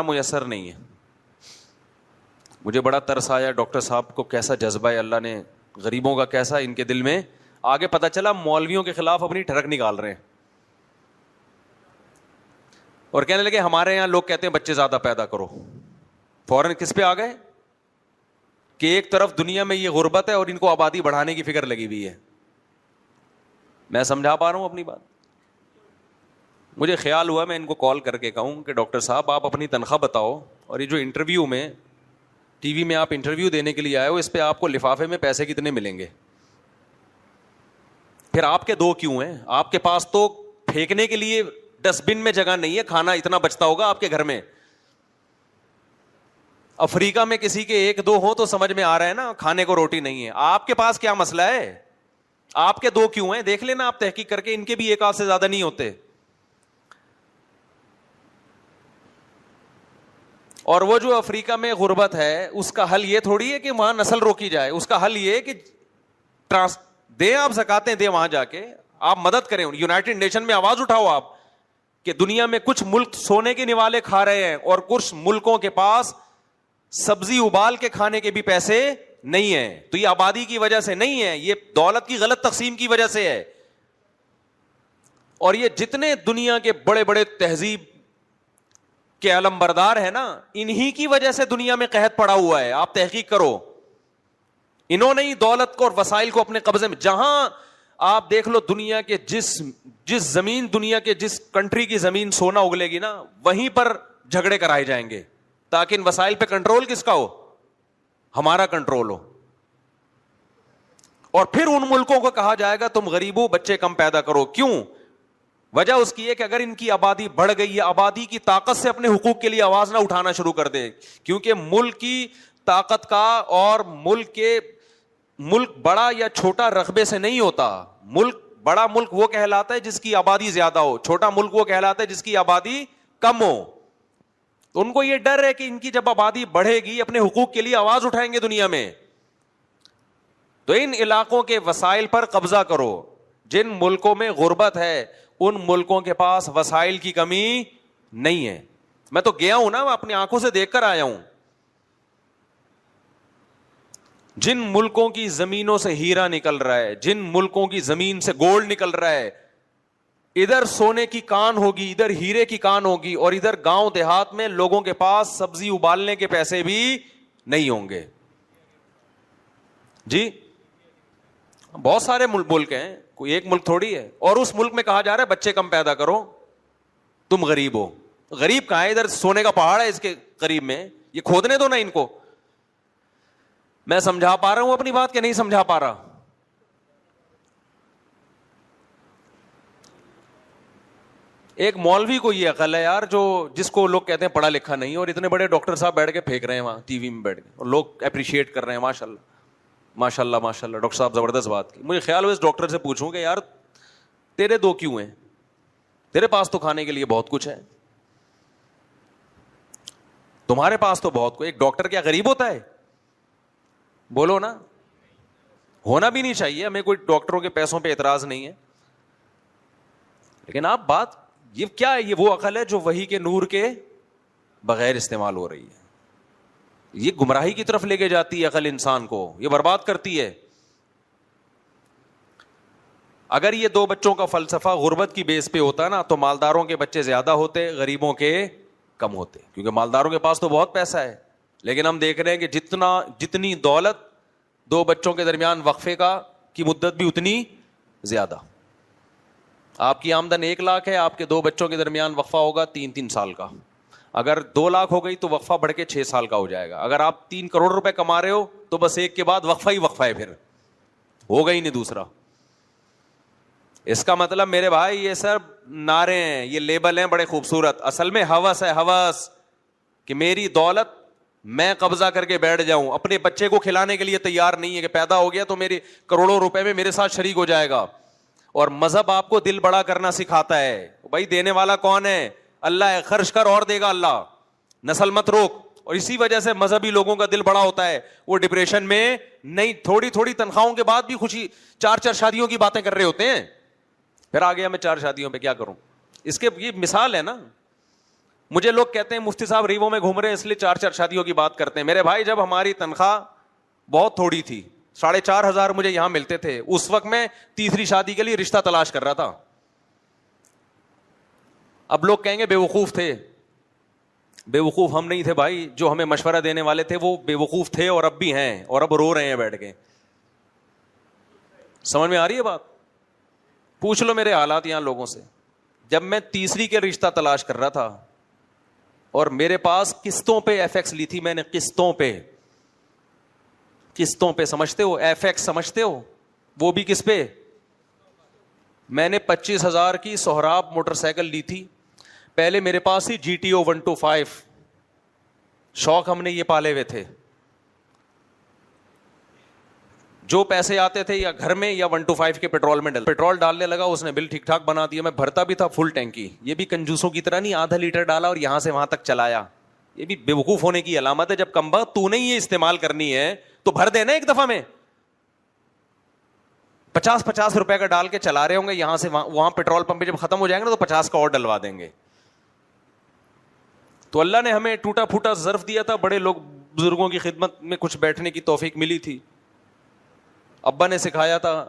میسر نہیں ہے. مجھے بڑا ترس آیا ڈاکٹر صاحب کو, کیسا جذبہ ہے اللہ نے غریبوں کا, کیسا ان کے دل میں. آگے پتہ چلا مولویوں کے خلاف اپنی ٹھڑک نکال رہے ہیں اور کہنے لگے ہمارے یہاں لوگ کہتے ہیں بچے زیادہ پیدا کرو. فوراً کس پہ آ گئے کہ ایک طرف دنیا میں یہ غربت ہے اور ان کو آبادی بڑھانے کی فکر لگی ہوئی ہے. میں سمجھا پا رہا ہوں اپنی بات. مجھے خیال ہوا میں ان کو کال کر کے کہوں کہ ڈاکٹر صاحب آپ اپنی تنخواہ بتاؤ, اور یہ جو انٹرویو میں ٹی وی میں آپ انٹرویو دینے کے لیے آئے ہو, اس پہ آپ کو لفافے میں پیسے کتنے ملیں گے؟ پھر آپ کے دو کیوں ہیں؟ آپ کے پاس تو پھینکنے کے لیے ڈسٹ بن میں جگہ نہیں ہے, کھانا اتنا بچتا ہوگا آپ کے گھر میں. افریقہ میں کسی کے ایک دو ہو تو سمجھ میں آ رہا ہے نا, کھانے کو روٹی نہیں ہے. آپ کے پاس کیا مسئلہ ہے؟ آپ کے دو کیوں ہیں؟ دیکھ لینا آپ تحقیق کر کے, ان کے بھی ایک آدھ سے زیادہ نہیں ہوتے. اور وہ جو افریقہ میں غربت ہے اس کا حل یہ تھوڑی ہے کہ وہاں نسل روکی جائے, اس کا حل یہ ہے کہ دیں آپ زکاتیں دیں, وہاں جا کے آپ مدد کریں. یونائٹڈ نیشن میں آواز اٹھاؤ آپ کہ دنیا میں کچھ ملک سونے کے نوالے کھا رہے ہیں اور کچھ ملکوں کے پاس سبزی ابال کے کھانے کے بھی پیسے نہیں ہیں. تو یہ آبادی کی وجہ سے نہیں ہے, یہ دولت کی غلط تقسیم کی وجہ سے ہے. اور یہ جتنے دنیا کے بڑے بڑے تہذیب کے علم بردار ہے نا, انہی کی وجہ سے دنیا میں قحط پڑا ہوا ہے. آپ تحقیق کرو, انہوں نے ہی دولت کو اور وسائل کو اپنے قبضے میں. جہاں آپ دیکھ لو دنیا کے جس زمین, دنیا کے جس کنٹری کی زمین سونا اگلے گی نا, وہیں پر جھگڑے کرائے جائیں گے تاکہ ان وسائل پہ کنٹرول کس کا ہو؟ ہمارا کنٹرول ہو. اور پھر ان ملکوں کو کہا جائے گا تم غریبوں بچے کم پیدا کرو. کیوں؟ وجہ اس کی ہے کہ اگر ان کی آبادی بڑھ گئی ہے, آبادی کی طاقت سے اپنے حقوق کے لیے آواز نہ اٹھانا شروع کر دے. کیونکہ ملک کی طاقت کا اور ملک بڑا یا چھوٹا رقبے سے نہیں ہوتا. بڑا ملک وہ کہلاتا ہے جس کی آبادی زیادہ ہو, چھوٹا ملک وہ کہلاتا ہے جس کی آبادی کم ہو. تو ان کو یہ ڈر ہے کہ ان کی جب آبادی بڑھے گی اپنے حقوق کے لیے آواز اٹھائیں گے دنیا میں. تو ان علاقوں کے وسائل پر قبضہ کرو. جن ملکوں میں غربت ہے ان ملکوں کے پاس وسائل کی کمی نہیں ہے. میں تو گیا ہوں نا, میں اپنی آنکھوں سے دیکھ کر آیا ہوں. جن ملکوں کی زمینوں سے ہیرا نکل رہا ہے, جن ملکوں کی زمین سے گولڈ نکل رہا ہے, ادھر سونے کی کان ہوگی, ادھر ہیرے کی کان ہوگی, اور ادھر گاؤں دیہات میں لوگوں کے پاس سبزی ابالنے کے پیسے بھی نہیں ہوں گے. جی بہت سارے ملک ہیں, کوئی ایک ملک تھوڑی ہے. اور اس ملک میں کہا جا رہا ہے بچے کم پیدا کرو, تم غریب ہو. غریب کہاں ہے؟ ادھر سونے کا پہاڑ ہے اس کے قریب میں, یہ کھودنے دو نا ان کو. میں سمجھا پا رہا ہوں اپنی بات کہ نہیں سمجھا پا رہا؟ ایک مولوی کو یہ عقل ہے یار, جس کو لوگ کہتے ہیں پڑھا لکھا نہیں, اور اتنے بڑے ڈاکٹر صاحب بیٹھ کے پھینک رہے ہیں وہاں ٹی وی میں بیٹھ کے, اور لوگ اپریشیٹ کر رہے ہیں. ماشاء اللہ ماشاء اللہ ماشاء اللہ, ڈاکٹر صاحب زبردست بات کی. مجھے خیال ہوا اس ڈاکٹر سے پوچھوں کہ یار تیرے دو کیوں ہیں؟ تیرے پاس تو کھانے کے لیے بہت کچھ ہے, تمہارے پاس تو بہت کچھ. ایک ڈاکٹر کیا غریب ہوتا ہے؟ بولو نا, ہونا بھی نہیں چاہیے. ہمیں کوئی ڈاکٹروں کے پیسوں پہ اعتراض نہیں ہے, لیکن آپ بات یہ کیا ہے؟ یہ وہ عقل ہے جو وحی کے نور کے بغیر استعمال ہو رہی ہے. یہ گمراہی کی طرف لے کے جاتی ہے عقل انسان کو, یہ برباد کرتی ہے. اگر یہ دو بچوں کا فلسفہ غربت کی بیس پہ ہوتا نا تو مالداروں کے بچے زیادہ ہوتے, غریبوں کے کم ہوتے. کیونکہ مالداروں کے پاس تو بہت پیسہ ہے, لیکن ہم دیکھ رہے ہیں کہ جتنی دولت, دو بچوں کے درمیان وقفے کی مدت بھی اتنی زیادہ. آپ کی آمدن 1 لاکھ ہے, آپ کے 2 بچوں کے درمیان وقفہ ہوگا 3 سال کا. اگر 2 لاکھ ہو گئی تو وقفہ بڑھ کے 6 سال کا ہو جائے گا. اگر آپ 3 کروڑ روپے کما رہے ہو تو بس ایک کے بعد وقفہ ہی وقفہ ہے, پھر ہوگا ہی نہیں دوسرا. اس کا مطلب میرے بھائی یہ سب نعرے ہیں, یہ لیبل ہیں بڑے خوبصورت. اصل میں ہوس ہے, ہوس کہ میری دولت میں قبضہ کر کے بیٹھ جاؤں. اپنے بچے کو کھلانے کے لیے تیار نہیں ہے کہ پیدا ہو گیا تو میری کروڑوں روپے میں میرے ساتھ شریک ہو جائے گا. اور مذہب آپ کو دل بڑا کرنا سکھاتا ہے. بھائی دینے والا کون ہے؟ اللہ ہے. خرچ کر اور دے گا اللہ, نسل مت روک. اور اسی وجہ سے مذہبی لوگوں کا دل بڑا ہوتا ہے, وہ ڈپریشن میں نہیں, تھوڑی تھوڑی تنخواہوں کے بعد بھی خوشی 4 شادیوں کی باتیں کر رہے ہوتے ہیں. پھر آ گیا میں 4 شادیوں پہ کیا کروں. اس کے یہ مثال ہے نا. مجھے لوگ کہتے ہیں مفتی صاحب ریوو میں گھوم رہے ہیں اس لیے 4 شادیوں کی بات کرتے ہیں. میرے بھائی جب ہماری تنخواہ بہت تھوڑی تھی, 4,500 مجھے یہاں ملتے تھے, اس وقت میں تیسری شادی کے لیے رشتہ تلاش کر رہا تھا. اب لوگ کہیں گے بے وقوف تھے. بے وقوف ہم نہیں تھے بھائی, جو ہمیں مشورہ دینے والے تھے وہ بے وقوف تھے اور اب بھی ہیں, اور اب رو رہے ہیں بیٹھ کے. سمجھ میں آ رہی ہے بات؟ پوچھ لو میرے حالات یہاں لوگوں سے. جب میں تیسری کے رشتہ تلاش کر رہا تھا اور میرے پاس قسطوں پہ ایف ایکس لی تھی میں نے, قسطوں پہ سمجھتے ہو, ایف ایکس سمجھتے ہو, وہ بھی کس پہ؟ میں نے 25,000 کی سہراب موٹر سائیکل لی تھی. پہلے میرے پاس ہی GTO 125, شوق ہم نے یہ پالے ہوئے تھے. جو پیسے آتے تھے یا گھر میں یا 125 کے پیٹرول ڈالنے لگا, اس نے بل ٹھیک ٹھاک بنا دیا. میں بھرتا بھی تھا فل ٹینکی. یہ بھی کنجوسوں کی طرح نہیں آدھا لیٹر ڈالا اور یہاں سے وہاں تک چلایا. یہ بھی بے وقوف ہونے کی علامت ہے. جب کمبخت تو نے یہ استعمال کرنی ہے تو بھر دینا ایک دفعہ میں. 50 روپے کا ڈال کے چلا رہے ہوں گے یہاں سے وہاں پیٹرول پمپ پہ جب ختم ہو جائیں گے نا تو 50 کا اور ڈلوا دیں گے. تو اللہ نے ہمیں ٹوٹا پھوٹا ظرف دیا تھا. بڑے لوگ بزرگوں کی خدمت میں کچھ بیٹھنے کی توفیق ملی تھی. ابا نے سکھایا تھا,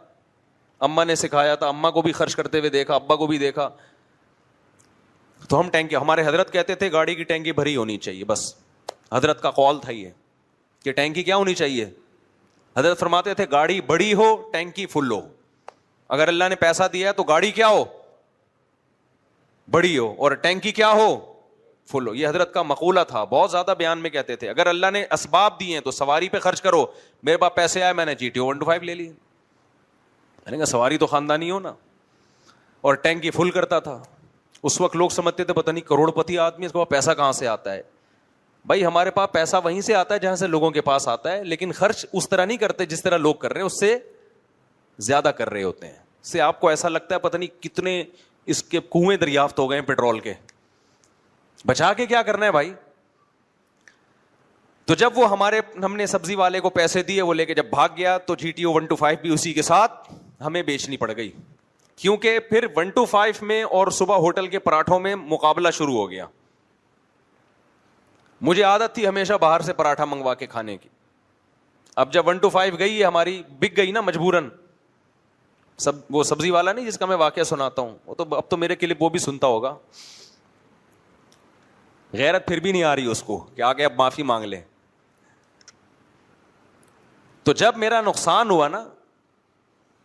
اماں نے سکھایا تھا, اماں کو بھی خرچ کرتے ہوئے دیکھا, ابا کو بھی دیکھا. تو ہم ٹینکی, ہمارے حضرت کہتے تھے گاڑی کی ٹینکی بھری ہونی چاہیے, بس حضرت کا قول تھا یہ کہ ٹینکی کیا ہونی چاہیے. حضرت فرماتے تھے گاڑی بڑی ہو ٹینکی فل ہو. اگر اللہ نے پیسہ دیا ہے تو گاڑی کیا ہو؟ بڑی ہو, اور ٹینکی کیا ہو؟ فل ہو. یہ حضرت کا مقولہ تھا, بہت زیادہ بیان میں کہتے تھے. اگر اللہ نے اسباب دیے ہیں تو سواری پہ خرچ کرو. میرے پاس پیسے آئے, میں نے GTO 125 لے لی. میں نے کہا سواری تو خاندانی ہو نا, اور ٹینکی فل کرتا تھا. اس وقت لوگ سمجھتے تھے پتہ نہیں کروڑ پتی آدمی, اس کو پیسہ کہاں سے آتا ہے. بھائی ہمارے پاس پیسہ وہیں سے آتا ہے جہاں سے لوگوں کے پاس آتا ہے, لیکن خرچ اس طرح نہیں کرتے جس طرح لوگ کر رہے ہیں, اس سے زیادہ کر رہے ہوتے ہیں. اس سے آپ کو ایسا لگتا ہے پتہ نہیں کتنے اس کے کنویں دریافت ہو گئے ہیں پیٹرول کے. بچا کے کیا کرنا ہے بھائی. تو جب وہ ہم نے سبزی والے کو پیسے دیے, وہ لے کے جب بھاگ گیا تو GTO 125 بھی اسی کے ساتھ ہمیں بیچنی پڑ گئی, کیونکہ پھر 125 میں اور صبح ہوٹل کے پراٹھوں میں مقابلہ شروع ہو گیا. مجھے عادت تھی ہمیشہ باہر سے پراٹھا منگوا کے کھانے کی. اب جب 125 گئی, ہماری بک گئی نا مجبوراً. وہ سبزی والا نہیں جس کا میں واقعہ سناتا ہوں, وہ تو اب تو میرے کلپ وہ بھی سنتا ہوگا. غیرت پھر بھی نہیں آ رہی اس کو کہ آگے اب معافی مانگ لے. تو جب میرا نقصان ہوا نا,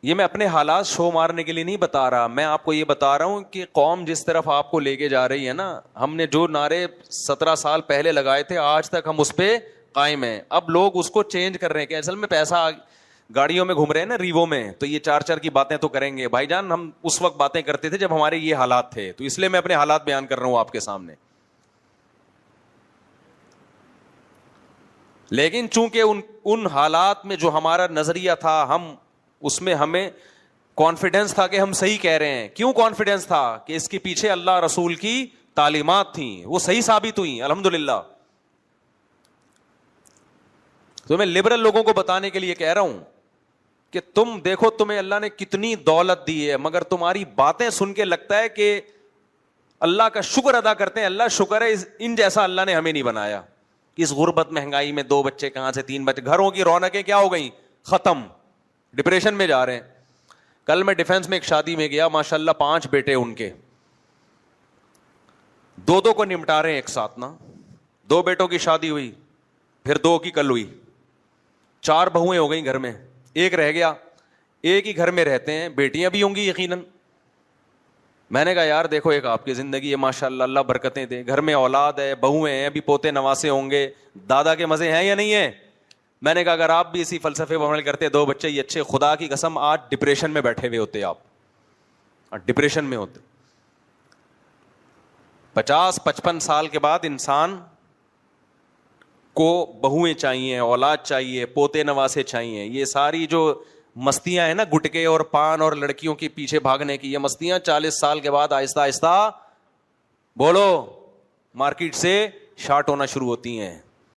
یہ میں اپنے حالات شو مارنے کے لیے نہیں بتا رہا, میں آپ کو یہ بتا رہا ہوں کہ قوم جس طرف آپ کو لے کے جا رہی ہے نا, ہم نے جو نعرے 17 سال پہلے لگائے تھے آج تک ہم اس پہ قائم ہیں. اب لوگ اس کو چینج کر رہے ہیں کہ اصل میں پیسہ گاڑیوں میں گھوم رہے ہیں نا ریوو میں, تو یہ 4 کی باتیں تو کریں گے. بھائی جان ہم اس وقت باتیں کرتے تھے جب ہمارے یہ حالات تھے, تو اس لیے میں اپنے حالات بیان کر رہا ہوں آپ کے سامنے. لیکن چونکہ ان حالات میں جو ہمارا نظریہ تھا, ہم اس میں ہمیں کانفیڈنس تھا کہ ہم صحیح کہہ رہے ہیں. کیوں کانفیڈنس تھا؟ کہ اس کے پیچھے اللہ رسول کی تعلیمات تھیں, وہ صحیح ثابت ہوئی الحمدللہ. تو میں لبرل لوگوں کو بتانے کے لیے کہہ رہا ہوں کہ تم دیکھو تمہیں اللہ نے کتنی دولت دی ہے, مگر تمہاری باتیں سن کے لگتا ہے کہ اللہ کا شکر ادا کرتے ہیں. اللہ شکر ہے ان جیسا اللہ نے ہمیں نہیں بنایا. اس غربت مہنگائی میں 2 بچے کہاں سے 3 بچے, گھروں کی رونقیں کیا ہو گئیں, ختم, ڈپریشن میں جا رہے ہیں. کل میں ڈیفنس میں ایک شادی میں گیا, ماشاءاللہ 5 بیٹے ان کے, 2 کو نمٹا رہے ہیں ایک ساتھ نا. 2 بیٹوں کی شادی ہوئی, پھر 2 کی کل ہوئی, 4 بہویں ہو گئیں گھر میں, 1 رہ گیا. ایک ہی گھر میں رہتے ہیں, بیٹیاں بھی ہوں گی یقیناً. میں نے کہا یار دیکھو ایک آپ کی زندگی ہے ماشاءاللہ, اللہ برکتیں دے, گھر میں اولاد ہے, بہویں ہیں, ابھی پوتے نواسے ہوں گے, دادا کے مزے ہیں یا نہیں ہیں. میں نے کہا اگر آپ بھی اسی فلسفے پر عمل کرتے, 2 بچے یہ اچھے, خدا کی قسم آج ڈپریشن میں بیٹھے ہوئے ہوتے آپ, ڈپریشن میں ہوتے. 50-55 سال کے بعد انسان کو بہویں چاہیے, اولاد چاہیے, پوتے نواسے چاہیے. یہ ساری جو مستیاں ہیں نا گٹکے اور پان اور لڑکیوں کے پیچھے بھاگنے کی, یہ مستیاں 40 سال کے بعد آہستہ آہستہ بولو مارکیٹ سے شارٹ ہونا شروع ہوتی ہیں.